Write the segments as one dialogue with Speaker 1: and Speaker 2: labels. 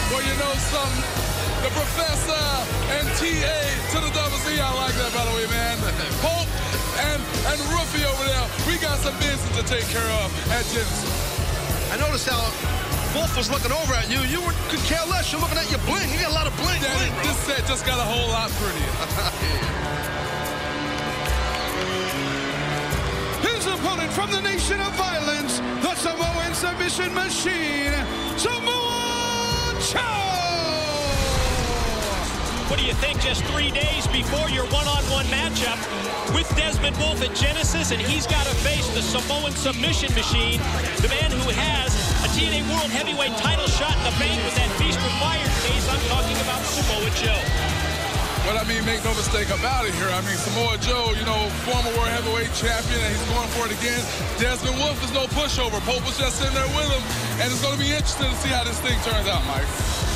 Speaker 1: Well, you know something? The Professor and TA to the double Z. I like that, by the way, man. Pope and Ruffy over there. We got some business to take care of at Genesis.
Speaker 2: I noticed how Wolf was looking over at you. You could care less. You're looking at your bling. You got a lot of bling.
Speaker 1: Yeah,
Speaker 2: bling,
Speaker 1: this set just got a whole lot prettier.
Speaker 3: His opponent from the Nation of Violence, the Samoan submission machine, Samoa Joe!
Speaker 4: What do you think just 3 days before your one-on-one matchup with Desmond Wolf at Genesis, and he's got to face the Samoan submission machine, the man who has a TNA World Heavyweight title shot in the bank with that Feast or Fire case. I'm talking about Samoa Joe.
Speaker 1: But I mean, make no mistake about it here. I mean, Samoa Joe, you know, former World Heavyweight champion, and he's going for it again. Desmond Wolf is no pushover. Pope was just sitting there with him, and it's going to be interesting to see how this thing turns out, Mike.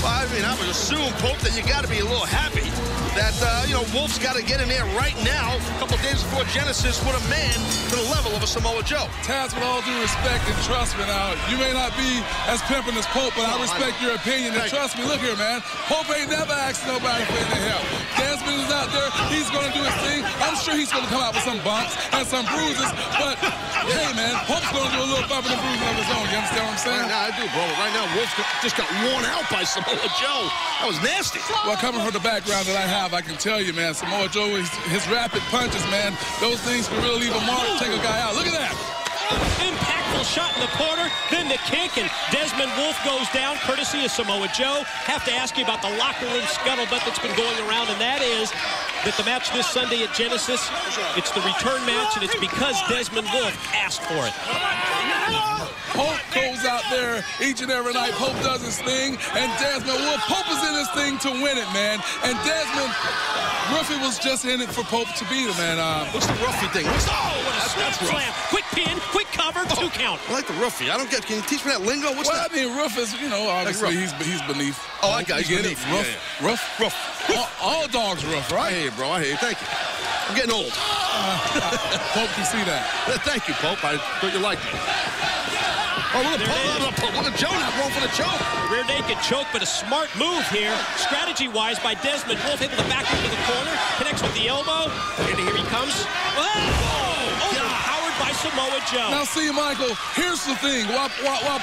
Speaker 2: Well, I mean, I would assume, Pope, that you got to be a little happy that, you know, Wolf's got to get in there right now, a couple days before Genesis, with a man to the level of a Samoa Joe.
Speaker 1: Taz, with all due respect, and trust me now, you may not be as pimping as Pope, but I respect your opinion. And trust me, look here, man. Pope ain't never asked nobody for any help. Desmond is out there. He's going to do his thing. I'm sure he's going to come out with some bumps and some bruises, but, hey, man, Pope's going to do a little bumping and bruising of his own. You understand what I'm saying?
Speaker 2: Right now, I do, bro. But right now, Wolf just got worn out by Samoa Joe. That was nasty.
Speaker 1: Well, coming from the background that I have, I can tell you, man, Samoa Joe, his rapid punches, man, those things can really leave a mark, take a guy out. Look at that.
Speaker 4: Impactful shot in the corner, then the kick, and Desmond Wolf goes down, courtesy of Samoa Joe. Have to ask you about the locker room scuttlebutt that's been going around, and that is that the match this Sunday at Genesis, it's the return match, and it's because Desmond Wolf asked for it.
Speaker 1: Pope goes out there each and every night. Pope does his thing, and Desmond Wolf, Pope is in this thing to win it, man. And Desmond, Ruffy was just in it for Pope to beat him, man.
Speaker 2: What's the Ruffy thing?
Speaker 4: What a slam. Quick pin, quick cover, 2 count.
Speaker 2: I like the Ruffy. I don't get, can you teach me that lingo? What's that?
Speaker 1: I mean, Ruff is, you know, obviously he's beneath.
Speaker 2: Oh, I got it.
Speaker 1: He's beneath. Ruff. All dogs rough, right?
Speaker 2: I hear you, bro. I hear you. Thank you. I'm getting old.
Speaker 1: Pope can see that.
Speaker 2: Thank you, Pope. I thought you liked it. Oh, look at Joe now going for the choke.
Speaker 4: Rear naked choke, but a smart move here, strategy-wise, by Desmond Wolf. Hitting the back into the corner, connects with the elbow, and here he comes. Overpowered by Samoa Joe.
Speaker 1: Now, see, Michael, here's the thing. While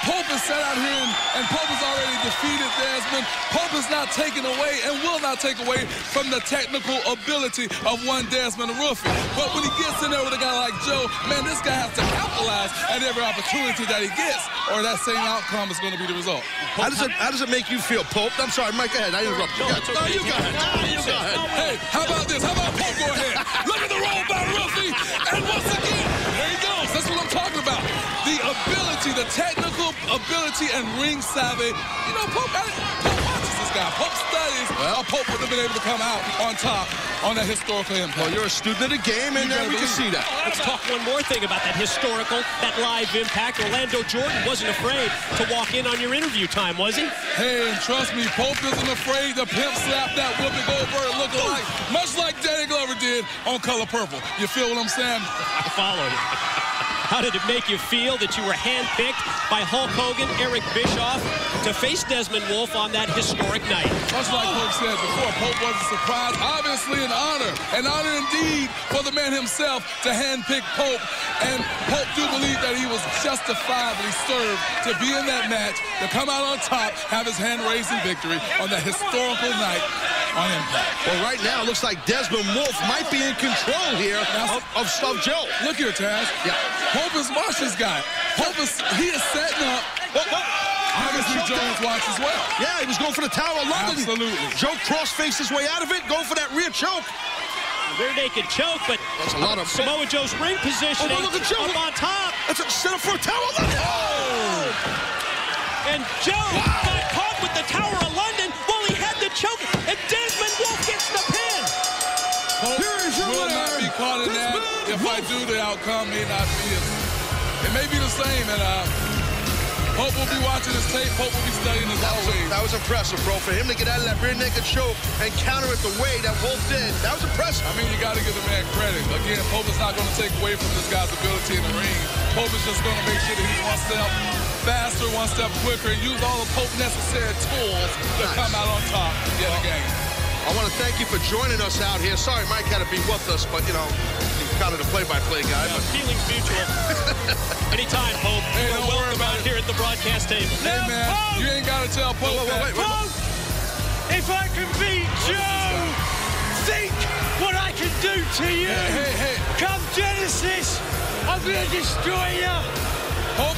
Speaker 1: Pope is set out here and Pope has already defeated Desmond, Pope is not taken away and will not take away from the technical ability of one Desmond Ruffy. But when he gets in there with a guy like Joe, man, this guy has to capitalize at every opportunity that he gets, or that same outcome is going to be the result.
Speaker 2: How does it make you feel, Pope? I'm sorry, Mike, go ahead. I interrupted you. No, you go ahead. You go ahead.
Speaker 1: Hey, how about this? How about Pope go ahead? Look at the roll by Ruffy, and once again, there he goes. That's what I'm talking about. The ability, the technical ability, and ring savvy. You know, Pope watches this guy. Pope studies. Well, Pope would have been able to come out on top on that historical impact.
Speaker 2: Well, you're a student of the game, and we can see that.
Speaker 4: Let's talk one more thing about that historical, that live impact. Orlando Jordan wasn't afraid to walk in on your interview time, was he?
Speaker 1: Hey, and trust me, Pope isn't afraid to pimp slap that Whoopi Goldberg looking like, much like Danny Glover did on Color Purple. You feel what I'm saying?
Speaker 4: I followed it. How did it make you feel that you were handpicked by Hulk Hogan, Eric Bischoff, to face Desmond Wolf on that historic night?
Speaker 1: Much like Pope said before, Pope wasn't surprised. Obviously an honor indeed for the man himself to handpick Pope. And Pope do believe that he was justifiably served to be in that match, to come out on top, have his hand raised in victory on that historical night on Impact.
Speaker 2: Well, right now, it looks like Desmond Wolf might be in control here of Joe.
Speaker 1: Look here, Taz.
Speaker 2: Yeah.
Speaker 1: Pope is watching this guy. He is setting up. Obviously, Jones watched as well.
Speaker 2: Yeah, he was going for the Tower of London.
Speaker 1: Absolutely.
Speaker 2: Joe cross-faced his way out of it, going for that rear choke.
Speaker 4: Rear naked choke, but
Speaker 2: that's a lot of
Speaker 4: Samoa Joe's ring positioning
Speaker 2: look at Joe.
Speaker 4: up on top.
Speaker 2: That's a set up for a Tower of London.
Speaker 4: And Joe got caught with the Tower of London while he had the choke, and Desmond Wolf gets the pin.
Speaker 1: Pope will not be caught in that. If I do, the outcome may not be it may be the same, and Pope will be watching his tape. Pope will be studying his always.
Speaker 2: That was impressive, bro. For him to get out of that rear naked choke and counter it the way that Wolf did, that was impressive.
Speaker 1: I mean, you got to give the man credit. Again, Pope is not going to take away from this guy's ability in the ring. Pope is just going to make sure that he's one step faster, one step quicker, and use all the Pope necessary tools to come out on top yet again.
Speaker 2: I want to thank you for joining us out here. Sorry Mike had to be with us, but, you know, he's kind of the play-by-play guy.
Speaker 4: Yeah,
Speaker 2: but
Speaker 4: feelings mutual. Anytime, Pope.
Speaker 1: Hey,
Speaker 4: You're welcome out here at the broadcast table.
Speaker 1: Hey, man, you ain't got to tell Pope that.
Speaker 5: Pope, if I can beat Joe, think what I can do to you.
Speaker 1: Hey.
Speaker 5: Come Genesis, I'm going to destroy you.
Speaker 1: Pope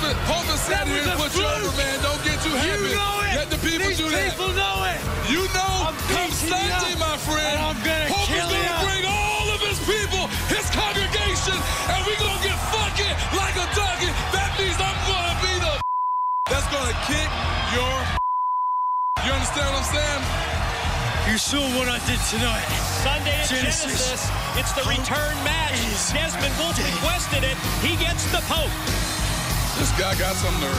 Speaker 1: is sat here and put you over, man. Don't get too happy.
Speaker 5: You know it.
Speaker 1: Let the people
Speaker 5: These
Speaker 1: do that.
Speaker 5: people know it.
Speaker 1: You know,
Speaker 5: I'm
Speaker 1: come
Speaker 5: beating
Speaker 1: Sunday,
Speaker 5: you,
Speaker 1: my friend,
Speaker 5: and I'm gonna
Speaker 1: Pope is
Speaker 5: kill
Speaker 1: going to
Speaker 5: you.
Speaker 1: bring all of his people, his congregation, and we're going to get fucking like a donkey. That means I'm going to be the that's going to kick your You understand what I'm saying?
Speaker 5: You saw what I did tonight.
Speaker 4: Sunday at Genesis. It's the return match. Desmond Wolfe requested it. He gets the Pope.
Speaker 1: This guy got some nerve.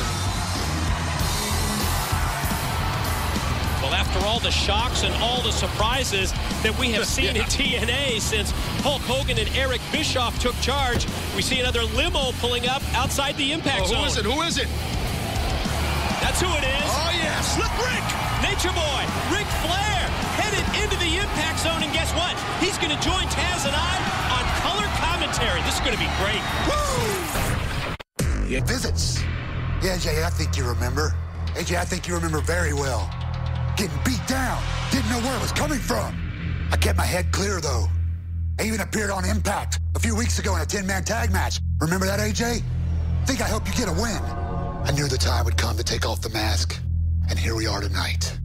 Speaker 4: Well, after all the shocks and all the surprises that we have seen in TNA since Hulk Hogan and Eric Bischoff took charge, we see another limo pulling up outside the impact zone.
Speaker 2: Who is it? Who is it?
Speaker 4: That's who it is.
Speaker 2: Oh, yeah, Slick Rick.
Speaker 4: Nature Boy, Ric Flair, headed into the impact zone, and guess what? He's going to join Taz and I on color commentary. This is going to be great.
Speaker 6: Woo! Yeah, visits. Yeah, AJ, I think you remember. AJ, I think you remember very well. Getting beat down. Didn't know where it was coming from. I kept my head clear, though. I even appeared on Impact a few weeks ago in a 10-man tag match. Remember that, AJ? Think I helped you get a win. I knew the time would come to take off the mask. And here we are tonight.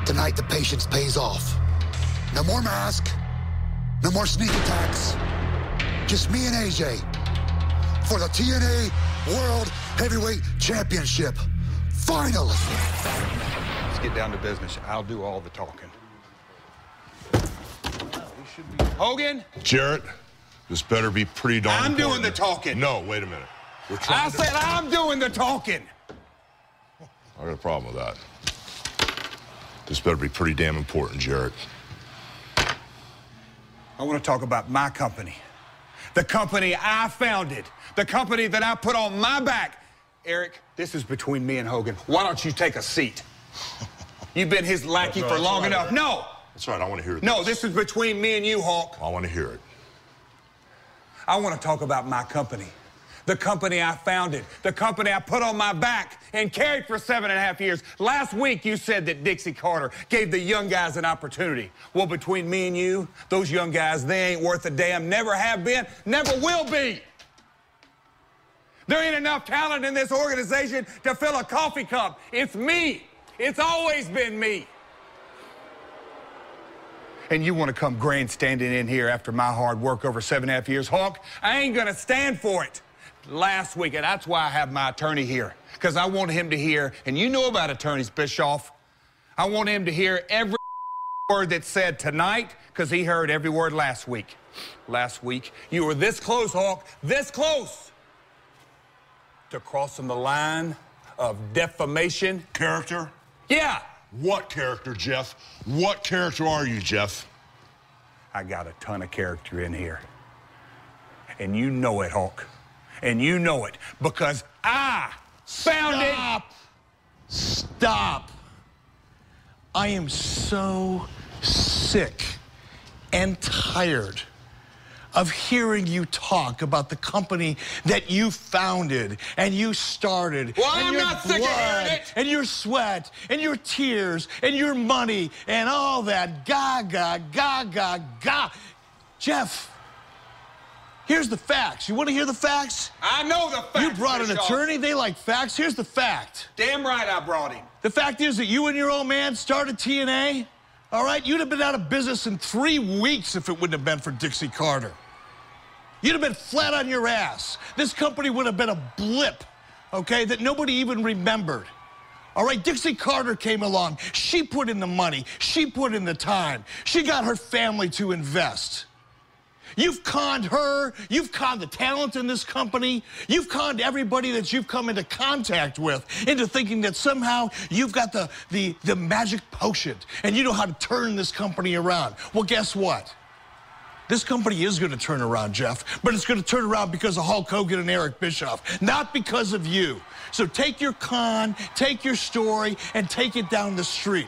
Speaker 6: Tonight, the patience pays off. No more mask. No more sneak attacks. Just me and AJ for the TNA World Heavyweight Championship. Finally.
Speaker 7: Let's get down to business. I'll do all the talking. Hogan?
Speaker 8: Jarrett, this better be pretty darn
Speaker 7: I'm
Speaker 8: important.
Speaker 7: doing the talking.
Speaker 8: No, wait a minute.
Speaker 7: I said I'm doing the talking.
Speaker 8: I got a problem with that. This better be pretty damn important, Jarrett.
Speaker 7: I want to talk about my company. The company I founded. The company that I put on my back. Eric, this is between me and Hogan. Why don't you take a seat? You've been his lackey for long enough. No.
Speaker 8: That's right, I want to hear it.
Speaker 7: No, this is between me and you, Hawk.
Speaker 8: I want to hear it.
Speaker 7: I want to talk about my company. The company I founded, the company I put on my back and carried for 7.5 years. Last week, you said that Dixie Carter gave the young guys an opportunity. Well, between me and you, those young guys, they ain't worth a damn. Never have been, never will be. There ain't enough talent in this organization to fill a coffee cup. It's me. It's always been me. And you want to come grandstanding in here after my hard work over 7.5 years, Hawk? I ain't going to stand for it. Last week, and that's why I have my attorney here, because I want him to hear, and you know about attorneys, Bischoff. I want him to hear every word that's said tonight, because he heard every word last week. Last week, you were this close, Hawk, this close to crossing the line of defamation.
Speaker 8: Character?
Speaker 7: Yeah.
Speaker 8: What character, Jeff? What character are you, Jeff?
Speaker 7: I got a ton of character in here. And you know it, Hawk. And you know it because I found it.
Speaker 9: Stop. I am so sick and tired of hearing you talk about the company that you founded and you started.
Speaker 7: Well,
Speaker 9: and
Speaker 7: I'm
Speaker 9: your
Speaker 7: not sick of
Speaker 9: blood
Speaker 7: hearing it.
Speaker 9: and your sweat and your tears and your money and all that gaga. Jeff, here's the facts. You want to hear the facts?
Speaker 7: I know the facts.
Speaker 9: You brought an
Speaker 7: Bischoff.
Speaker 9: attorney. They like facts. Here's the fact.
Speaker 7: Damn right I brought him.
Speaker 9: The fact is that you and your old man started TNA, all right? You'd have been out of business in 3 weeks if it wouldn't have been for Dixie Carter. You'd have been flat on your ass. This company would have been a blip, okay, that nobody even remembered. All right, Dixie Carter came along. She put in the money. She put in the time. She got her family to invest. You've conned her. You've conned the talent in this company. You've conned everybody that you've come into contact with into thinking that somehow you've got the magic potion and you know how to turn this company around. Well, guess what? This company is going to turn around, Jeff, but it's going to turn around because of Hulk Hogan and Eric Bischoff, not because of you. So take your con, take your story, and take it down the street.